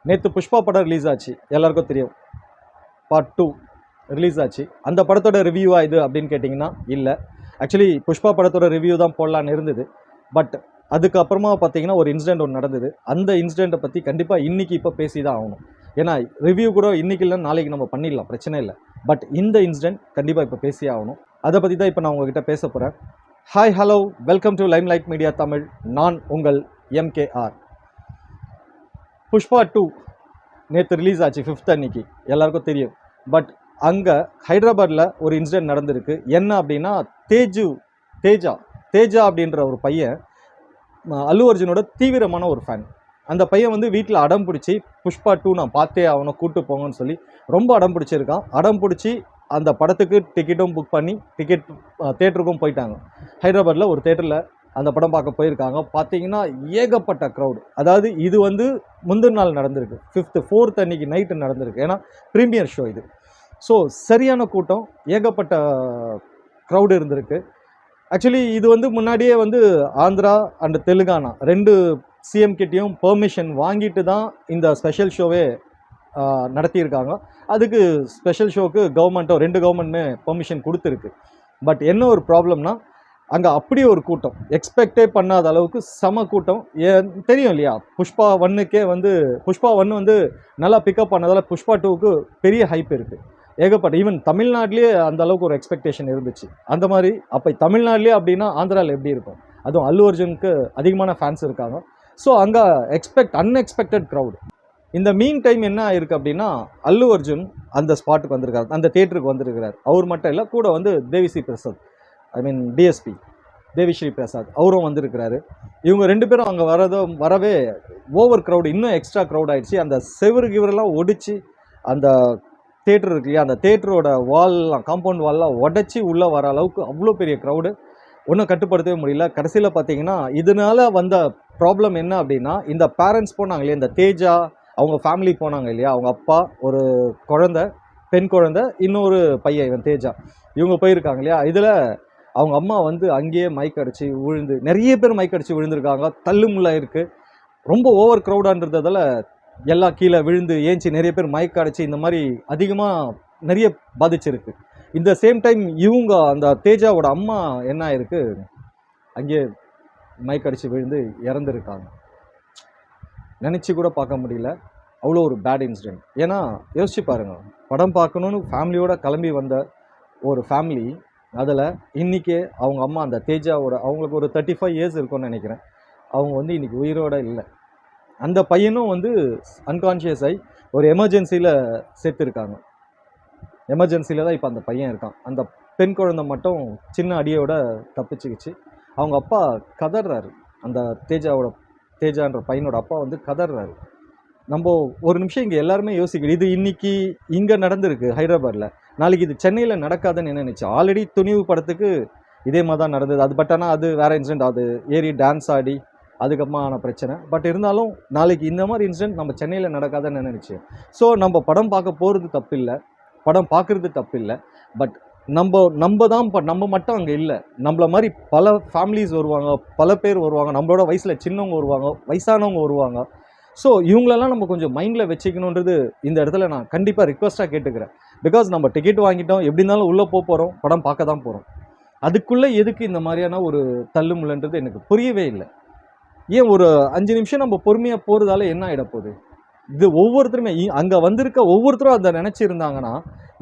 நேற்று புஷ்பா படம் ரிலீஸ் ஆச்சு, எல்லாருக்கும் தெரியும். பார்ட் 2 ரிலீஸ் ஆச்சு. அந்த படத்தோட ரிவ்யூவா இது அப்படின்னு கேட்டிங்கன்னா இல்லை. ஆக்சுவலி புஷ்பா படத்தோட ரிவ்யூ தான் போடலான்னு இருந்தது. பட் அதுக்கப்புறமா பார்த்தீங்கன்னா ஒரு இன்சிடென்ட் ஒன்று நடந்தது. அந்த இன்சிடெண்ட்டை பற்றி கண்டிப்பாக இன்றைக்கி இப்போ பேசி தான் ஆகணும். ஏன்னா ரிவ்யூ கூட இன்றைக்கி இல்லைன்னு நாளைக்கு நம்ம பண்ணிடலாம், பிரச்சனை இல்லை. பட் இந்த இன்சிடென்ட் கண்டிப்பாக இப்போ பேசி ஆகணும். அதை பற்றி தான் இப்போ நான் உங்ககிட்ட பேச போகிறேன். Hi, hello, welcome to limelight media Tamil. நான் உங்கள் MKR. புஷ்பா 2 நேற்று ரிலீஸ் ஆச்சு, 5th அன்னைக்கு, எல்லாருக்கும் தெரியும். பட் அங்கே ஹைதராபாத்தில் ஒரு இன்சிடென்ட் நடந்திருக்கு. என்ன அப்படின்னா, தேஜா அப்படின்ற ஒரு பையன் அல்லு அர்ஜுனோட தீவிரமான ஒரு ஃபேன். அந்த பையன் வந்து வீட்டில் அடம் பிடிச்சி புஷ்பா 2 நான் பார்த்தே ஆகணும், கூப்பிட்டு போங்கன்னு சொல்லி ரொம்ப அடம் பிடிச்சிருக்கான். அடம் பிடிச்சி அந்த படத்துக்கு டிக்கெட்டும் புக் பண்ணி தேட்டருக்கும் போயிட்டாங்க. ஹைதராபாத்தில் ஒரு தேட்டரில் அந்த படம் பார்க்க போயிருக்காங்க. பார்த்தீங்கன்னா ஏகப்பட்ட க்ரௌடு. அதாவது இது வந்து முந்தின நாள் நடந்திருக்கு, 4th அன்னைக்கு நைட்டு நடந்திருக்கு. ஏன்னா ப்ரீமியர் ஷோ இது. ஸோ சரியான கூட்டம், ஏகப்பட்ட க்ரௌடு இருந்திருக்கு. ஆக்சுவலி இது வந்து முன்னாடியே வந்து ஆந்திரா அண்ட் தெலுங்கானா 2 CM கிட்டேயும் பெர்மிஷன் வாங்கிட்டு தான் இந்த ஸ்பெஷல் ஷோவே நடத்தியிருக்காங்க. அதுக்கு ஸ்பெஷல் ஷோக்கு 2 கவர்மெண்ட்டுமே பெர்மிஷன் கொடுத்துருக்கு. பட் என்ன ஒரு ப்ராப்ளம்னா, அங்கே அப்படியே ஒரு கூட்டம், எக்ஸ்பெக்டே பண்ணாத அளவுக்கு செம கூட்டம். தெரியும் இல்லையா, புஷ்பா 1க்கே வந்து புஷ்பா 1 வந்து நல்லா பிக்கப் பண்ணதால் புஷ்பா 2க்கு பெரிய ஹைப் இருக்குது. ஏகப்பட்ட ஈவன் தமிழ்நாட்டிலே அந்த அளவுக்கு ஒரு எக்ஸ்பெக்டேஷன் இருந்துச்சு. அந்த மாதிரி அப்போ தமிழ்நாட்டிலே அப்படின்னா ஆந்திராவில் எப்படி இருக்கும்? அதுவும் அல்லு அர்ஜுனுக்கு அதிகமான ஃபேன்ஸ் இருக்காங்க. ஸோ அங்கே அன்எக்ஸ்பெக்டட் க்ரௌட். இந்த மீன் டைம் என்ன ஆயிருக்கு அப்படின்னா, அல்லு அர்ஜுன் அந்த ஸ்பாட்டுக்கு வந்திருக்காரு, அந்த தேட்டருக்கு வந்திருக்கிறார். அவர் மட்டும் இல்லை, கூட வந்து தேவிஸ்ரீ பிரசாத், DSP தேவிஸ்ரீ பிரசாத் அவரும் வந்திருக்கிறாரு. இவங்க 2 பேரும் அங்கே வரவே ஓவர் க்ரௌடு, இன்னும் எக்ஸ்ட்ரா க்ரௌட் ஆகிடுச்சு. அந்த செவருலாம் ஒடிச்சு, அந்த தேட்டர் இருக்கு இல்லையா, அந்த தேட்டரோட வால்லாம், காம்பவுண்ட் வால்லாம் உடச்சி உள்ளே வர அளவுக்கு அவ்வளோ பெரிய க்ரௌடு. ஒன்றும் கட்டுப்படுத்தவே முடியல. கடைசியில் பார்த்தீங்கன்னா இதனால வந்த ப்ராப்ளம் என்ன அப்படின்னா, இந்த பேரண்ட்ஸ் போனாங்க இல்லையா, இந்த தேஜா அவங்க ஃபேமிலி போனாங்க இல்லையா, அவங்க அப்பா, ஒரு குழந்தை, பெண் குழந்தை, இன்னொரு பையன் இவன் தேஜா, இவங்க போயிருக்காங்க இல்லையா. இதில் அவங்க அம்மா வந்து அங்கேயே மைக் அடித்து விழுந்து, நிறைய பேர் மைக் அடித்து விழுந்திருக்காங்க. தள்ளுமுள்ளா இருக்குது, ரொம்ப ஓவர் க்ரௌடான்றதால எல்லாம் கீழே விழுந்து ஏஞ்சி நிறைய பேர் மைக் அடிச்சு இந்த மாதிரி அதிகமாக நிறைய பாதிச்சிருக்கு. இந்த சேம் டைம் இவங்க அந்த தேஜாவோட அம்மா என்ன ஆயிருக்கு, அங்கேயே மைக் அடித்து விழுந்து இறந்துருக்காங்க. நினச்சி கூட பார்க்க முடியல, அவ்வளோ ஒரு பேட் இன்சிடென்ட். ஏன்னா யோசிச்சு பாருங்கள், படம் பார்க்கணுன்னு ஃபேமிலியோட கிளம்பி வந்த ஒரு ஃபேமிலி, அதில் இன்றைக்கே அவங்க அம்மா, அந்த தேஜாவோட, அவங்களுக்கு ஒரு 35 இயர்ஸ் இருக்கும்னு நினைக்கிறேன், அவங்க வந்து இன்றைக்கி உயிரோடு இல்லை. அந்த பையனும் வந்து அன்கான்ஷியஸ் ஆகி ஒரு எமர்ஜென்சியில் சேர்த்துருக்காங்க. எமர்ஜென்சியில் தான் இப்போ அந்த பையன் இருக்கான். அந்த பெண் குழந்தை மட்டும் சின்ன அடியோட தப்பிச்சுக்கிச்சு. அவங்க அப்பா கதறாரு, அந்த தேஜான்ற பையனோட அப்பா வந்து கதறாரு. நம்ம ஒரு நிமிஷம் இங்கே எல்லாருமே யோசிக்கணும், இது இன்றைக்கி இங்கே நடந்திருக்கு ஹைதராபாத்தில், நாளைக்கு இது சென்னையில் நடக்காதுன்னு என்ன நினச்சி. ஆல்ரெடி துணிவு படத்துக்கு இதே மாதிரி தான் நடந்தது. அது பட் ஆனால் அது வேறு இன்சிடென்ட், அது ஏறி டான்ஸ் ஆடி அதுக்கப்புறமா ஆன பிரச்சனை. பட் இருந்தாலும் நாளைக்கு இந்த மாதிரி இன்சிடென்ட் நம்ம சென்னையில் நடக்காதுன்னு நினச்சி. ஸோ நம்ம படம் பார்க்க போகிறது தப்பில்லை, படம் பார்க்குறது தப்பில்லை. பட் நம்ம மட்டும் அங்கே இல்லை, நம்மள மாதிரி பல ஃபேமிலிஸ் வருவாங்க, பல பேர் வருவாங்க, நம்மளோட வயசில் சின்னவங்க வருவாங்க, வயசானவங்க வருவாங்க. ஸோ இவங்களெல்லாம் நம்ம கொஞ்சம் மைண்டில் வச்சுக்கணுன்றது இந்த இடத்துல நான் கண்டிப்பாக ரிக்வஸ்ட்டாக கேட்டுக்கிறேன். பிகாஸ் நம்ம டிக்கெட் வாங்கிட்டோம், எப்படி இருந்தாலும் உள்ளே போகிறோம், படம் பார்க்க தான் போகிறோம். அதுக்குள்ளே எதுக்கு இந்த மாதிரியான ஒரு தள்ளுமுள்ளன்றது எனக்கு புரியவே இல்லை. ஏன் ஒரு 5 நிமிஷம் நம்ம பொறுமையாக போகிறதால என்ன ஆகிடப்போகுது? இது ஒவ்வொருத்தருமே அங்கே வந்திருக்க ஒவ்வொருத்தரும் அதை நினச்சிருந்தாங்கன்னா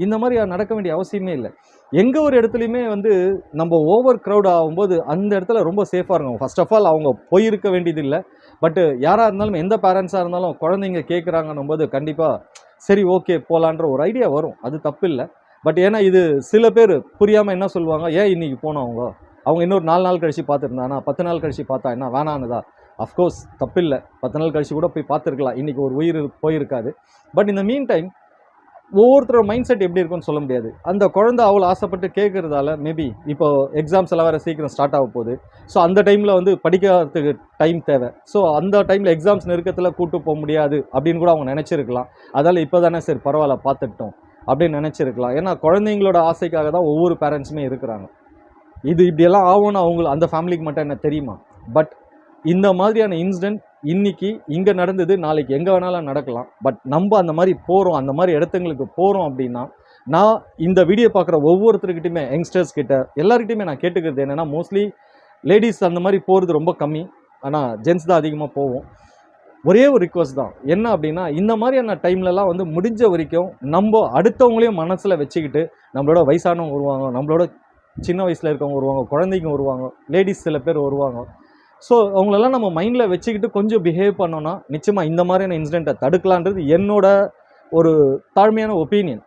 இந்த மாதிரி நடக்க வேண்டிய அவசியமே இல்லை. எங்கே ஒரு இடத்துலையுமே வந்து நம்ம ஓவர் க்ரௌட் ஆகும்போது அந்த இடத்துல ரொம்ப சேஃபாக இருக்கும். ஃபர்ஸ்ட் ஆஃப் ஆல் அவங்க போயிருக்க வேண்டியது இல்லை. பட்டு யாராக இருந்தாலும், எந்த பேரண்ட்ஸாக இருந்தாலும், குழந்தைங்க கேட்குறாங்கன்னும் போது கண்டிப்பாக சரி ஓகே போகலான்ற ஒரு ஐடியா வரும், அது தப்பு இல்லை. பட் ஏன்னா இது சில பேர் புரியாமல் என்ன சொல்லுவாங்க, ஏன் இன்றைக்கி போனோம், அவங்க இன்னொரு 4 நாள் கழித்து பார்த்துருந்தானா, 10 நாள் கழித்து பார்த்தா என்ன வேணான்னுதா? அஃப்கோர்ஸ் தப்பில்லை, 10 நாள் கழிச்சு கூட போய் பார்த்துருக்கலாம், இன்றைக்கி ஒரு உயிர் போயிருக்காது. பட் இந்த மீன் டைம் ஒவ்வொருத்தரோட மைண்ட் செட் எப்படி இருக்குன்னு சொல்ல முடியாது. அந்த குழந்தை அவ்வளோ ஆசைப்பட்டு கேட்குறதால மேபி இப்போ எக்ஸாம்ஸ் எல்லாம் வேறு சீக்கிரம் ஸ்டார்ட் ஆக போகுது. ஸோ அந்த டைமில் வந்து படிக்கிறதுக்கு டைம் தேவை. ஸோ அந்த டைமில் எக்ஸாம்ஸ் நெருக்கத்தில் கூப்பிட்டு போக முடியாது அப்படின்னு கூட அவங்க நினச்சிருக்கலாம். அதால் இப்போ தானே சரி பரவாயில்ல பார்த்துட்டோம் அப்படின்னு நினச்சிருக்கலாம். ஏன்னா குழந்தைங்களோட ஆசைக்காக தான் ஒவ்வொரு பேரண்ட்ஸுமே இருக்கிறாங்க. இது இப்படியெல்லாம் ஆகும்னு அந்த ஃபேமிலிக்கு மட்டும் என்ன தெரியுமா? பட் இந்த மாதிரியான இன்சிடென்ட் இன்னைக்கு இங்கே நடந்தது நாளைக்கு எங்கே வேணாலும் நடக்கலாம். பட் நம்ம அந்த மாதிரி போகிறோம், அந்த மாதிரி இடத்துங்களுக்கு போகிறோம் அப்படின்னா, நான் இந்த வீடியோ பார்க்குற ஒவ்வொருத்தருக்கிட்டையுமே, யங்ஸ்டர்ஸ் கிட்ட எல்லாருக்கிட்டையுமே நான் கேட்டுக்கிறது என்னென்னா, மோஸ்ட்லி லேடிஸ் அந்த மாதிரி போகிறது ரொம்ப கம்மி, ஆனால் ஜென்ஸ் தான் அதிகமாக போவோம். ஒரே ஒரு ரிக்வஸ்ட் தான், என்ன அப்படின்னா, இந்த மாதிரியான டைம்லலாம் வந்து முடிஞ்ச வரைக்கும் நம்ம அடுத்தவங்களையும் மனசில் வச்சுக்கிட்டு, நம்மளோட வயசானவங்க வருவாங்க, நம்மளோட சின்ன வயசில் இருக்கவங்க வருவாங்க, குழந்தைங்க வருவாங்க, லேடிஸ் சில பேர் வருவாங்க. ஸோ அவங்களெல்லாம் நம்ம மைண்டில் வச்சுக்கிட்டு கொஞ்சம் பிஹேவ் பண்ணோன்னா நிச்சயமாக இந்த மாதிரியான இன்சிடெண்ட்டை தடுக்கலான்றது என்னோட ஒரு தாழ்மையான ஒப்பீனியன்.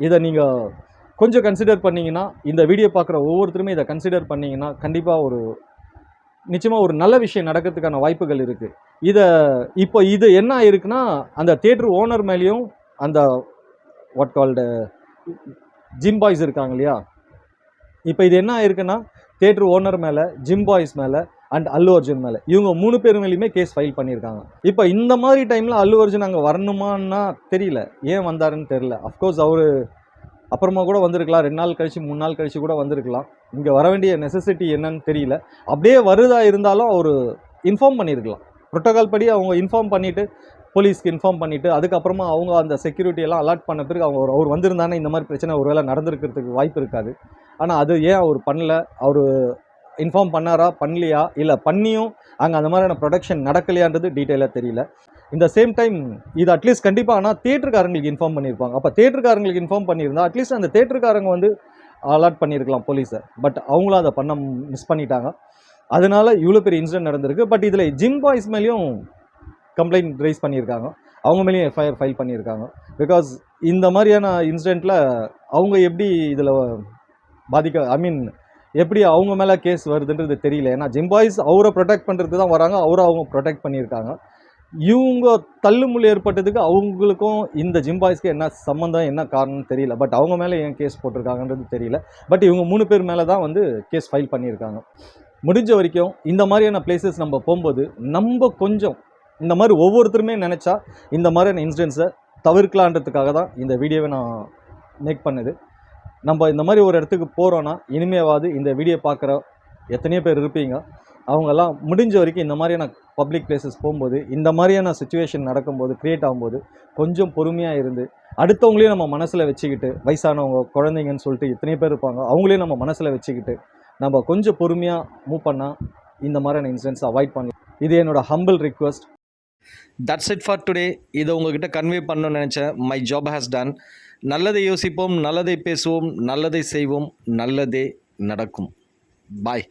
இதை நீங்கள் கொஞ்சம் கன்சிடர் பண்ணிங்கன்னா, இந்த வீடியோ பார்க்குற ஒவ்வொருத்தருமே இதை கன்சிடர் பண்ணிங்கன்னா, கண்டிப்பாக நிச்சயமாக ஒரு நல்ல விஷயம் நடக்கிறதுக்கான வாய்ப்புகள் இருக்குது. இப்போ இது என்ன ஆயிருக்குன்னா, அந்த தியேட்டர் ஓனர் மேலேயும் அந்த வாட் கால்டு ஜிம் பாய்ஸ் இருக்காங்க இல்லையா, இப்போ இது என்ன ஆயிருக்குன்னா, தியேட்டர் ஓனர் மேலே, ஜிம் பாய்ஸ் மேலே அண்ட் அல்லு அர்ஜுன் மேலே, இவங்க 3 பேர் மேலேயுமே கேஸ் ஃபைல் பண்ணியிருக்காங்க. இப்போ இந்த மாதிரி டைமில் அல்லு அர்ஜுன் அங்கே வரணுமான்னா தெரியல, ஏன் வந்தாருன்னு தெரியல. அஃப்கோர்ஸ் அவர் அப்புறமா கூட வந்திருக்கலாம், 2 நாள் கழிச்சு 3 நாள் கழிச்சு கூட வந்திருக்கலாம். இங்கே வர வேண்டிய நெசசிட்டி என்னன்னு தெரியல. அப்படியே வருதா இருந்தாலும் அவர் இன்ஃபார்ம் பண்ணியிருக்கலாம். ப்ரோட்டோகால் படி அவங்க இன்ஃபார்ம் பண்ணிவிட்டு, போலீஸ்க்கு இன்ஃபார்ம் பண்ணிவிட்டு, அதுக்கப்புறமா அவங்க அந்த செக்யூரிட்டி எல்லாம் அலாட் பண்ண பிறகு அவர் வந்திருந்தானே இந்த மாதிரி பிரச்சனை ஒரு வேளை நடந்திருக்கிறதுக்கு வாய்ப்பு இருக்காது. ஆனால் அது ஏன் அவர் பண்ணல, அவர் இன்ஃபார்ம் பண்ணாரா பண்ணலையா, இல்லை பண்ணியும் அங்கே அந்த மாதிரியான ப்ரொடக்ஷன் நடக்கலையான்றது டீட்டெயிலாக தெரியல. இந்த சேம் டைம் இது அட்லீஸ்ட் கண்டிப்பாக ஆனால் தியேட்டருக்காரங்களுக்கு இன்ஃபார்ம் பண்ணியிருப்பாங்க. அப்போ தியேட்டருக்காரங்களுக்கு இன்ஃபார்ம் பண்ணியிருந்தா அட்லீஸ்ட் அந்த தியேட்டருக்காரங்க வந்து அலாட் பண்ணியிருக்கலாம் போலீஸை. பட் அவங்களும் அதை மிஸ் பண்ணிட்டாங்க. அதனால இவ்வளோ பெரிய இன்சிடென்ட் நடந்திருக்கு. பட் இதில் ஜிம் பாய்ஸ் மேலேயும் கம்ப்ளைண்ட் ரைஸ் பண்ணியிருக்காங்க, அவங்க மேலேயும் எஃப்ஐஆர் ஃபைல் பண்ணியிருக்காங்க. பிகாஸ் இந்த மாதிரியான இன்சிடெண்ட்டில் அவங்க எப்படி இதில் எப்படி அவங்க மேலே கேஸ் வருதுன்றது தெரியல. ஏன்னா ஜிம் பாய்ஸ் அவரை ப்ரொடெக்ட் பண்ணுறதுக்கு தான் வராங்க, அவங்க ப்ரொடெக்ட் பண்ணியிருக்காங்க. இவங்க தள்ளுமுள்ளு ஏற்பட்டதுக்கு அவங்களுக்கும் இந்த ஜிம் பாய்ஸ்க்கு என்ன சம்மந்தம், என்ன காரணம்னு தெரியல. பட் அவங்க மேலே ஏன் கேஸ் போட்டிருக்காங்கன்றது தெரியல. பட் இவங்க 3 பேர் மேலே தான் வந்து கேஸ் ஃபைல் பண்ணியிருக்காங்க. முடிஞ்ச வரைக்கும் இந்த மாதிரியான பிளேசஸ் நம்ம போகும்போது நம்ம கொஞ்சம் இந்த மாதிரி ஒவ்வொருத்தருமே நினச்சா இந்த மாதிரியான இன்சிடென்ட்ஸை தவிர்க்கலான்றதுக்காக தான் இந்த வீடியோவை நான் மேக் பண்ணுது. நம்ம இந்த மாதிரி ஒரு இடத்துக்கு போகிறோன்னா இனிமேவாது இந்த வீடியோ பார்க்குற எத்தனையோ பேர் இருப்பீங்க, அவங்கெல்லாம் முடிஞ்ச வரைக்கும் இந்த மாதிரியான பப்ளிக் பிளேசஸ் போகும்போது, இந்த மாதிரியான சுச்சுவேஷன் நடக்கும்போது, க்ரியேட் ஆகும்போது கொஞ்சம் பொறுமையாக இருந்து, அடுத்தவங்களையும் நம்ம மனசில் வச்சுக்கிட்டு, வயசானவங்க, குழந்தைங்கன்னு சொல்லிட்டு எத்தனையோ பேர் இருப்பாங்க, அவங்களையும் நம்ம மனசில் வச்சுக்கிட்டு நம்ம கொஞ்சம் பொறுமையாக மூவ் பண்ணால் இந்த மாதிரியான இன்சிடென்ட்ஸ் அவாய்ட் பண்ணலாம். இது என்னோட humble request. That's it for today. இதை உங்ககிட்ட கன்வே பண்ணணும்னு நினச்சேன். My job has done. நல்லதை யோசிப்போம், நல்லதை பேசுவோம், நல்லதை செய்வோம், நல்லதே நடக்கும். பாய்.